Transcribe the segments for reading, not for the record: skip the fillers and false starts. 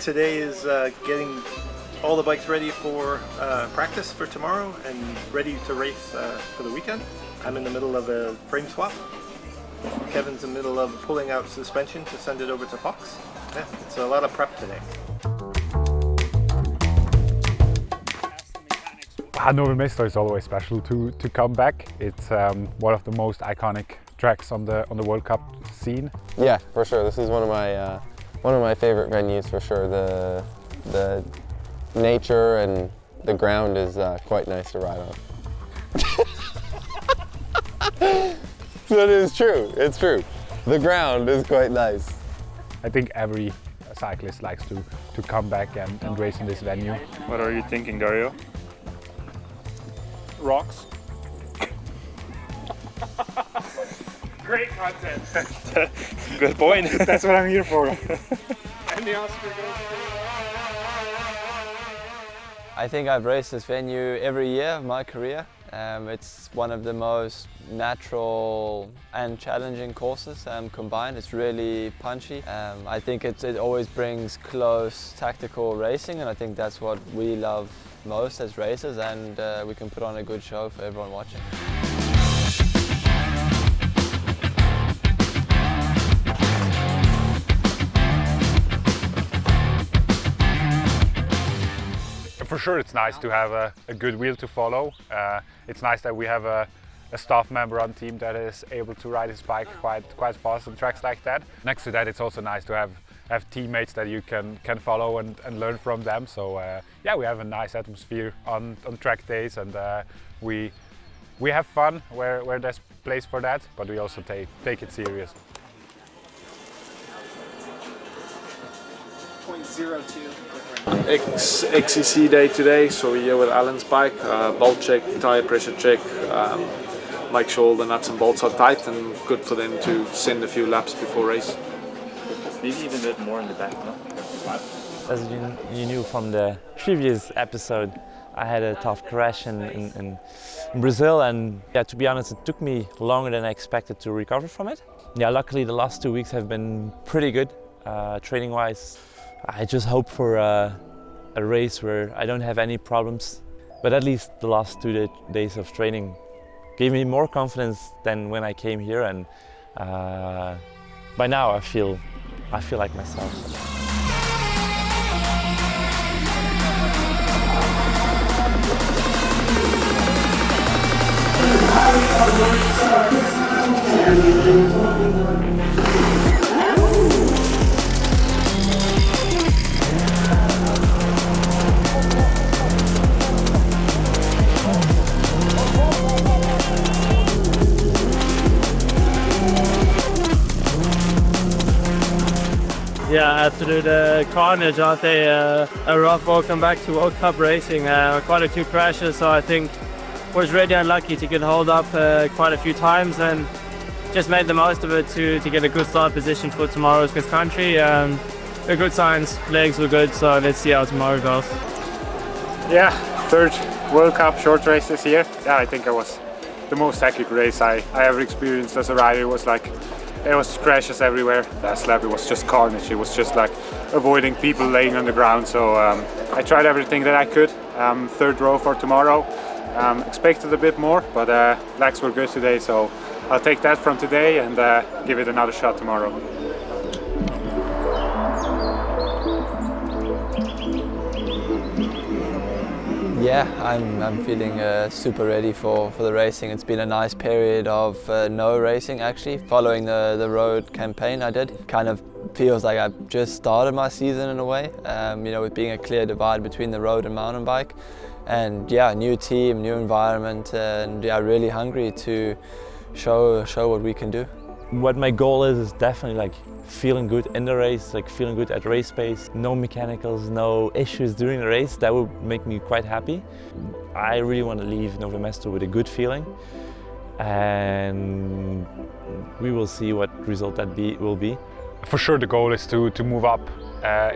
Today is getting all the bikes ready for practice for tomorrow and ready to race for the weekend. I'm in the middle of a frame swap. Kevin's in the middle of pulling out suspension to send it over to Fox. Yeah, it's a lot of prep today. Hannover Messe is always special to come back. It's one of the most iconic tracks on the World Cup scene. Yeah, for sure. This is one of my favorite venues for sure. The nature and the ground is quite nice to ride on. That is true. It's true. The ground is quite nice. I think every cyclist likes to come back and race in this venue. What are you thinking, Dario? Rocks. Great content. Good point. That's what I'm here for. And the Oscar goes. I think I've raced this venue every year of my career. It's one of the most natural and challenging courses combined. It's really punchy. I think it always brings close tactical racing, and I think that's what we love most as racers, and we can put on a good show for everyone watching. For sure, it's nice to have a good wheel to follow. It's nice that we have a staff member on team that is able to ride his bike quite fast on tracks like that. Next to that, it's also nice to have teammates that you can follow and learn from them. So yeah, we have a nice atmosphere on track days, and we have fun where there's place for that, but we also take it serious. 0.02. XCC day today, so we're here with Alan's bike, bolt check, tire pressure check, make sure all the nuts and bolts are tight and good for them to send a few laps before race. Maybe even a bit more in the back, no? As you knew from the previous episode, I had a tough crash in Brazil, and yeah, to be honest, it took me longer than I expected to recover from it. Yeah, luckily the last 2 weeks have been pretty good, training-wise. I just hope for a race where I don't have any problems, but at least the last 2 days of training gave me more confidence than when I came here, and by now I feel like myself. Yeah, after the carnage out there, a rough welcome back to World Cup racing. Quite a few crashes, so I think was really unlucky to get hold up quite a few times, and just made the most of it to get a good start position for tomorrow's cross country. A good signs, legs were good, so let's see how tomorrow goes. Yeah, third World Cup short race this year. Yeah, I think it was the most hectic race I ever experienced as a rider. It was like, there was crashes everywhere. Last lap it was just carnage. It was just like avoiding people laying on the ground. So I tried everything that I could. Third row for tomorrow. Expected a bit more, but legs were good today. So I'll take that from today and give it another shot tomorrow. Yeah, I'm feeling super ready for the racing. It's been a nice period of no racing actually, following the road campaign I did. Kind of feels like I've just started my season in a way, you know, with being a clear divide between the road and mountain bike. And yeah, new team, new environment, and yeah, really hungry to show what we can do. What my goal is definitely like feeling good in the race, like feeling good at race pace, no mechanicals, no issues during the race. That would make me quite happy. I really want to leave Nové Mesto with a good feeling, and we will see what result that will be. For sure the goal is to move up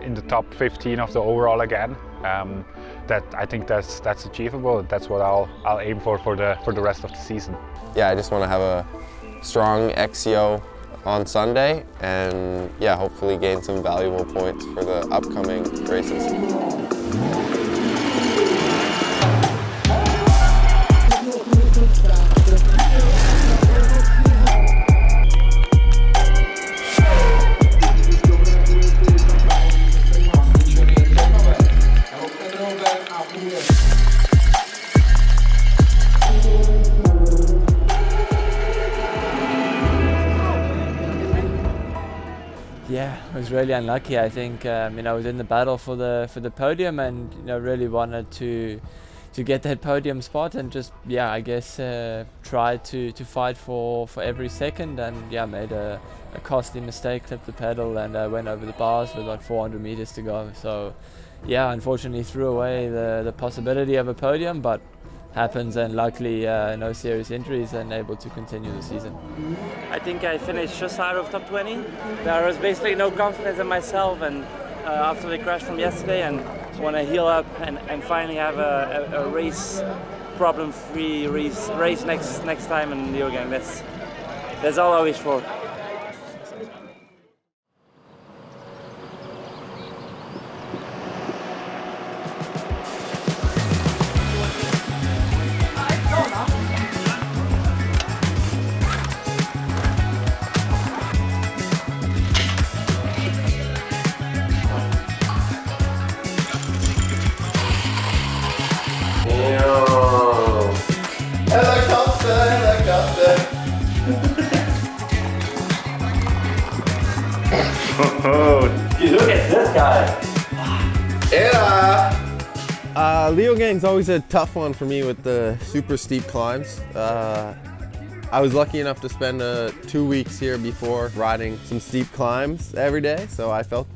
in the top 15 of the overall again. I think that's achievable. That's what I'll aim for the rest of the season. Yeah, I just want to have a strong XCO on Sunday and yeah, hopefully gain some valuable points for the upcoming races. Yeah, I was really unlucky. I think I was in the battle for the podium, and really wanted to get that podium spot, and just I guess tried to fight for every second, and made a costly mistake, clipped the pedal, and went over the bars with about 400 meters to go. So unfortunately threw away the possibility of a podium, but happens, and luckily no serious injuries and able to continue the season. I think I finished just out of top 20. There was basically no confidence in myself, and after the crash from yesterday, and want to heal up and finally have a race problem-free race next time in Leogang. That's all I wish for. Look at this guy. Leogang's always a tough one for me with the super steep climbs. I was lucky enough to spend 2 weeks here before riding some steep climbs every day, so I felt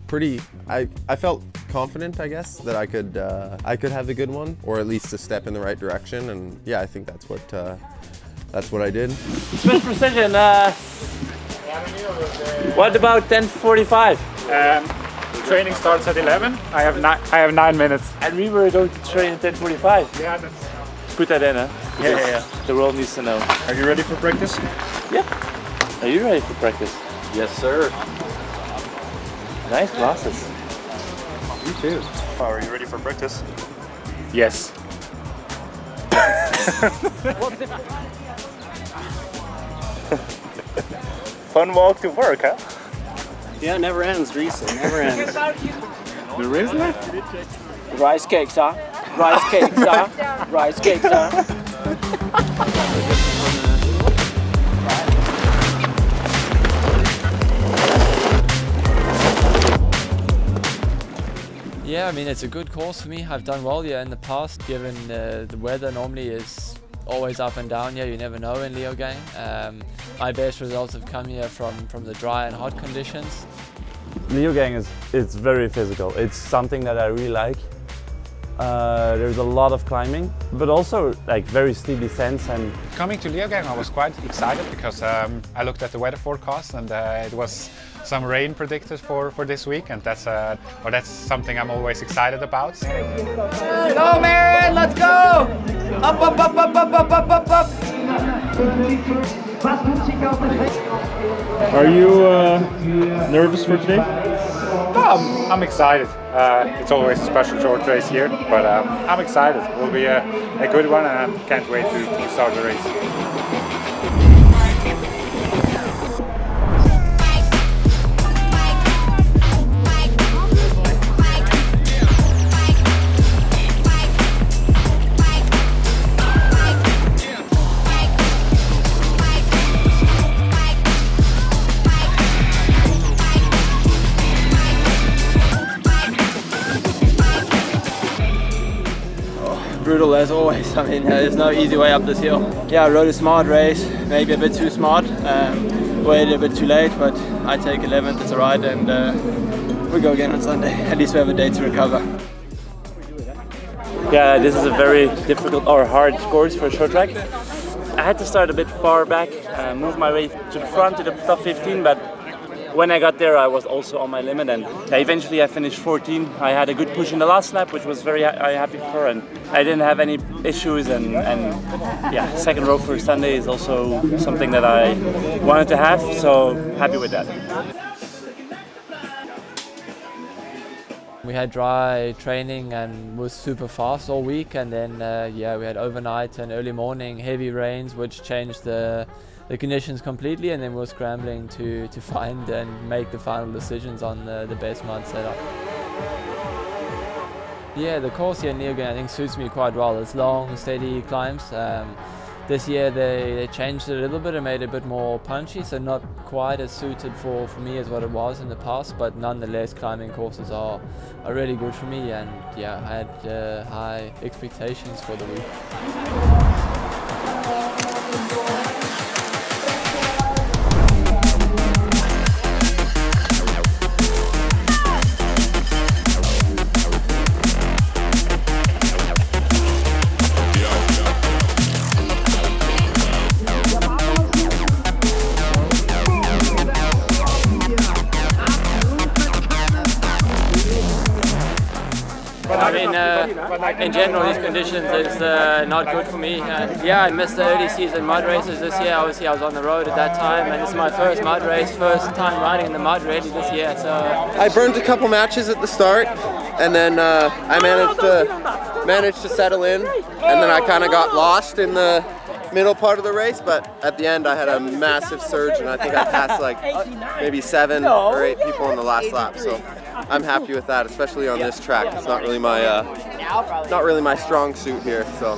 I felt confident, I guess, that I could have the good one, or at least a step in the right direction, and I think that's what I did. Sprint precision. What about 10:45? Training starts at 11. I have 9 minutes. And we were going to train at 10:45. Yeah, that's... Put that in, huh? Yeah. The world needs to know. Are you ready for practice? Yep. Are you ready for practice? Yes, sir. Nice glasses. You too. Are you ready for practice? Yes. Fun walk to work, huh? Yeah, it never ends, Dries. It never ends. There is that? Rice cakes, huh? Rice cakes, huh? Rice cakes, huh? Yeah, I mean, it's a good course for me. I've done well here in the past, given the weather normally is always up and down here. You never know in Leogang. My best results have come here from the dry and hot conditions. Leogang it's very physical. It's something that I really like. There's a lot of climbing, but also like very steep descents. And coming to Leogang, I was quite excited because I looked at the weather forecast, and it was some rain predicted for this week, and that's something I'm always excited about. Go, Marin! Let's go! Up, up, up, up, up, up, up, up, up! Are you nervous for today? I'm excited. It's always a special short race here, but I'm excited. It will be a good one, and I can't wait to start the race. Brutal as always. I mean, there's no easy way up this hill. Yeah, I rode a smart race, maybe a bit too smart, waited a bit too late, but I take 11th, it's alright, and we go again on Sunday. At least we have a day to recover. Yeah, this is a very difficult or hard course for a short track. I had to start a bit far back, move my way to the front to the top 15, but when I got there, I was also on my limit, and eventually I finished 14. I had a good push in the last lap, which was very happy for, and I didn't have any issues. And yeah, second row for Sunday is also something that I wanted to have, so happy with that. We had dry training and was super fast all week, and then yeah, we had overnight and early morning heavy rains, which changed the conditions completely, and then we were scrambling to find and make the final decisions on the best mud setup. Yeah, the course here in Neogain I think suits me quite well. It's long, steady climbs. This year they changed it a little bit and made it a bit more punchy, so not quite as suited for me as what it was in the past, but nonetheless climbing courses are really good for me, and yeah, I had high expectations for the week. I mean, in general, these conditions is not good for me. Yeah, I missed the early season mud races this year. Obviously, I was on the road at that time, and it's my first mud race, first time riding in the mud really this year. So I burned a couple matches at the start, and then I managed to settle in, and then I kind of got lost in the middle part of the race, but at the end I had a massive surge, and I think I passed like maybe 7 or 8 people in the last lap. So I'm happy with that, especially on this track. It's not really my strong suit here. So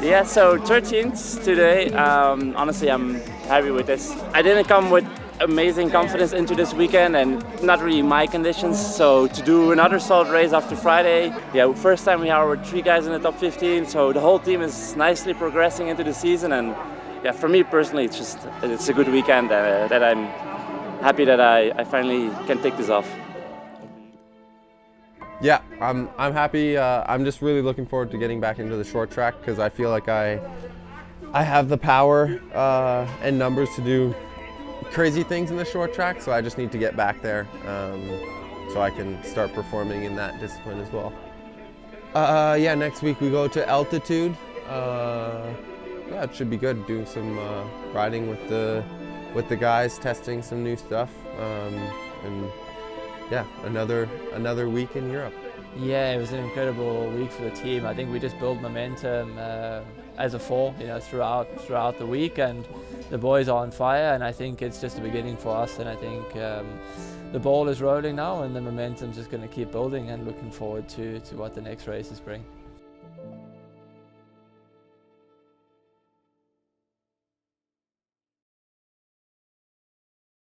yeah, so 13th today. Honestly, I'm happy with this. I didn't come with amazing confidence into this weekend, and not really my conditions. So to do another solid race after Friday, yeah, first time we are with 3 guys in the top 15. So the whole team is nicely progressing into the season, and yeah, for me personally, it's a good weekend that I'm happy that I finally can take this off. yeah, I'm happy. I'm just really looking forward to getting back into the short track, because I feel like I have the power and numbers to do crazy things in the short track, so I just need to get back there so I can start performing in that discipline as well. Yeah, next week we go to altitude. Yeah, it should be good. Do some riding with the guys, testing some new stuff, and yeah, another week in Europe. yeah, it was an incredible week for the team. I think we just built momentum as a four, throughout the week, and the boys are on fire, and I think it's just the beginning for us, and I think the ball is rolling now, and the momentum's just going to keep building, and looking forward to what the next races bring.